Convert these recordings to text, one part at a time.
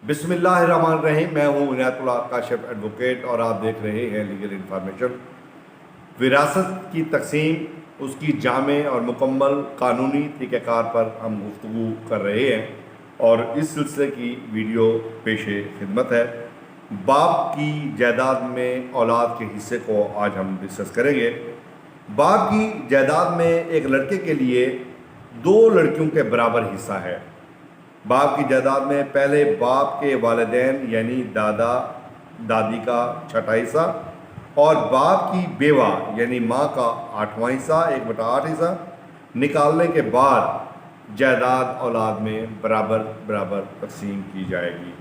بسم اللہ الرحمن الرحیم۔ میں ہوں عنایت اللہ کاشف ایڈوکیٹ اور آپ دیکھ رہے ہیں لیگل انفارمیشن۔ وراثت کی تقسیم، اس کی جامع اور مکمل قانونی طریقہ کار پر ہم گفتگو کر رہے ہیں اور اس سلسلے کی ویڈیو پیش خدمت ہے۔ باپ کی جائیداد میں اولاد کے حصے کو آج ہم ڈسکس کریں گے۔ باپ کی جائیداد میں ایک لڑکے کے لیے 2 لڑکیوں کے برابر حصہ ہے۔ باپ کی جائیداد میں پہلے باپ کے والدین یعنی دادا دادی کا 6واں حصہ اور باپ کی بیوہ یعنی ماں کا 8واں حصہ 1/8 حصہ نکالنے کے بعد جائیداد اولاد میں برابر تقسیم کی جائے گی۔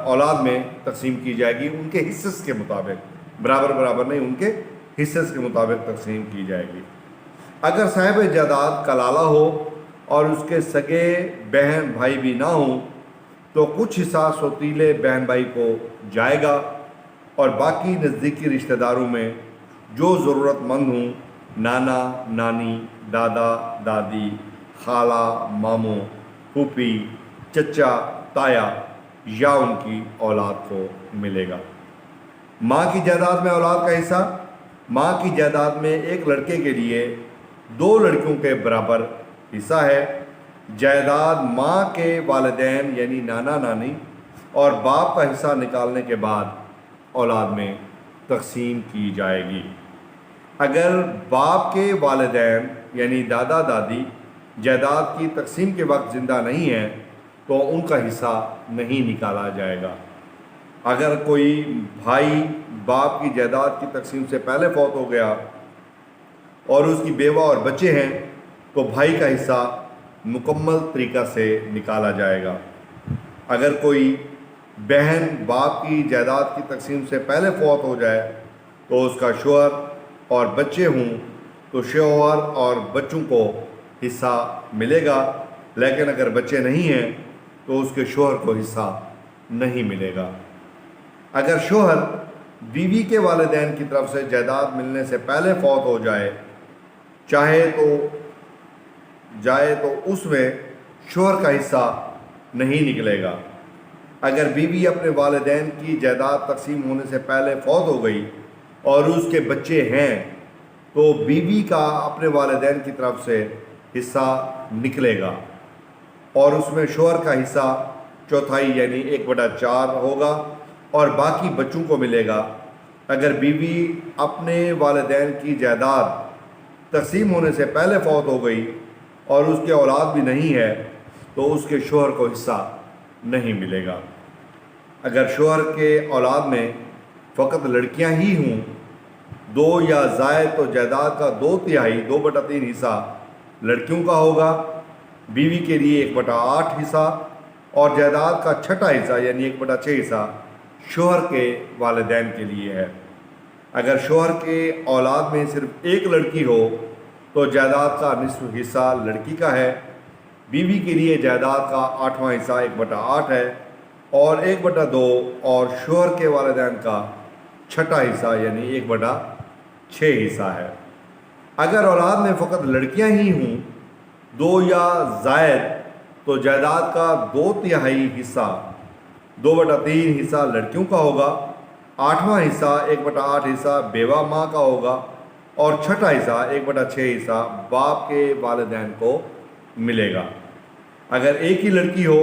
اولاد میں تقسیم کی جائے گی ان کے حصص کے مطابق، برابر نہیں، ان کے حصص کے مطابق تقسیم کی جائے گی۔ اگر صاحب جائیداد کلالہ ہو اور اس کے سگے بہن بھائی بھی نہ ہوں تو کچھ حصہ سوتیلے بہن بھائی کو جائے گا اور باقی نزدیکی رشتہ داروں میں جو ضرورت مند ہوں، نانا نانی، دادا دادی، خالہ ماموں، پھوپھی، چچا، تایا یا ان کی اولاد کو ملے گا۔ ماں کی جائیداد میں اولاد کا حصہ، ماں کی جائیداد میں ایک لڑکے کے لیے 2 لڑکیوں کے برابر حصہ ہے۔ جائیداد ماں کے والدین یعنی نانا نانی اور باپ کا حصہ نکالنے کے بعد اولاد میں تقسیم کی جائے گی۔ اگر باپ کے والدین یعنی دادا دادی جائیداد کی تقسیم کے وقت زندہ نہیں ہیں تو ان کا حصہ نہیں نکالا جائے گا۔ اگر کوئی بھائی باپ کی جائیداد کی تقسیم سے پہلے فوت ہو گیا اور اس کی بیوہ اور بچے ہیں تو بھائی کا حصہ مکمل طریقہ سے نکالا جائے گا۔ اگر کوئی بہن باپ کی جائیداد کی تقسیم سے پہلے فوت ہو جائے تو اس کا شوہر اور بچے ہوں تو شوہر اور بچوں کو حصہ ملے گا، لیکن اگر بچے نہیں ہیں تو اس کے شوہر کو حصہ نہیں ملے گا۔ اگر شوہر بیوی کے والدین کی طرف سے جائیداد ملنے سے پہلے فوت ہو جائے تو اس میں شوہر کا حصہ نہیں نکلے گا۔ اگر بیوی اپنے والدین کی جائیداد تقسیم ہونے سے پہلے فوت ہو گئی اور اس کے بچے ہیں تو بیوی کا اپنے والدین کی طرف سے حصہ نکلے گا اور اس میں شوہر کا حصہ 1/4 یعنی 1/4 ہوگا اور باقی بچوں کو ملے گا۔ اگر بیوی اپنے والدین کی جائیداد تقسیم ہونے سے پہلے فوت ہو گئی اور اس کے اولاد بھی نہیں ہے تو اس کے شوہر کو حصہ نہیں ملے گا۔ اگر شوہر کے اولاد میں فقط لڑکیاں ہی ہوں 2 یا زائد تو جائیداد کا 2/3 حصہ لڑکیوں کا ہوگا۔ بیوی کے لیے 1/8 حصہ اور جائیداد کا 6واں حصہ یعنی 1/6 حصہ شوہر کے والدین کے لیے ہے۔ اگر شوہر کے اولاد میں صرف ایک لڑکی ہو تو جائیداد کا نصف حصہ لڑکی کا ہے۔ بیوی کے لیے جائیداد کا 8واں حصہ 1/8 ہے اور 1/2 اور شوہر کے والدین کا 6واں حصہ یعنی 1/6 حصہ ہے۔ اگر اولاد میں فقط لڑکیاں ہی ہوں 2 یا زائد تو جائیداد کا 2/3 حصہ 2/3 حصہ لڑکیوں کا ہوگا، 8واں حصہ 1/8 حصہ بیوہ ماں کا ہوگا اور 6واں حصہ 1/6 حصہ باپ کے والدین کو ملے گا۔ اگر ایک ہی لڑکی ہو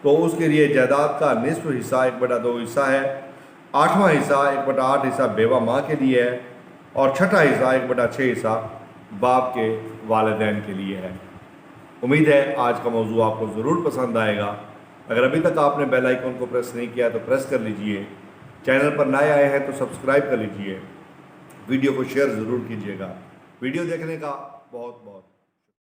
تو اس کے لیے جائیداد کا نصف حصہ 1/2 حصہ ہے، 8واں حصہ 1/8 حصہ بیوہ ماں کے لیے ہے اور 6واں حصہ 1/6 حصہ باپ کے والدین کے لیے ہے۔ امید ہے آج کا موضوع آپ کو ضرور پسند آئے گا۔ اگر ابھی تک آپ نے بیل آئیکن کو پریس نہیں کیا تو پریس کر لیجئے، چینل پر نئے آئے ہیں تو سبسکرائب کر لیجئے، ویڈیو کو شیئر ضرور کیجیے گا۔ ویڈیو دیکھنے کا بہت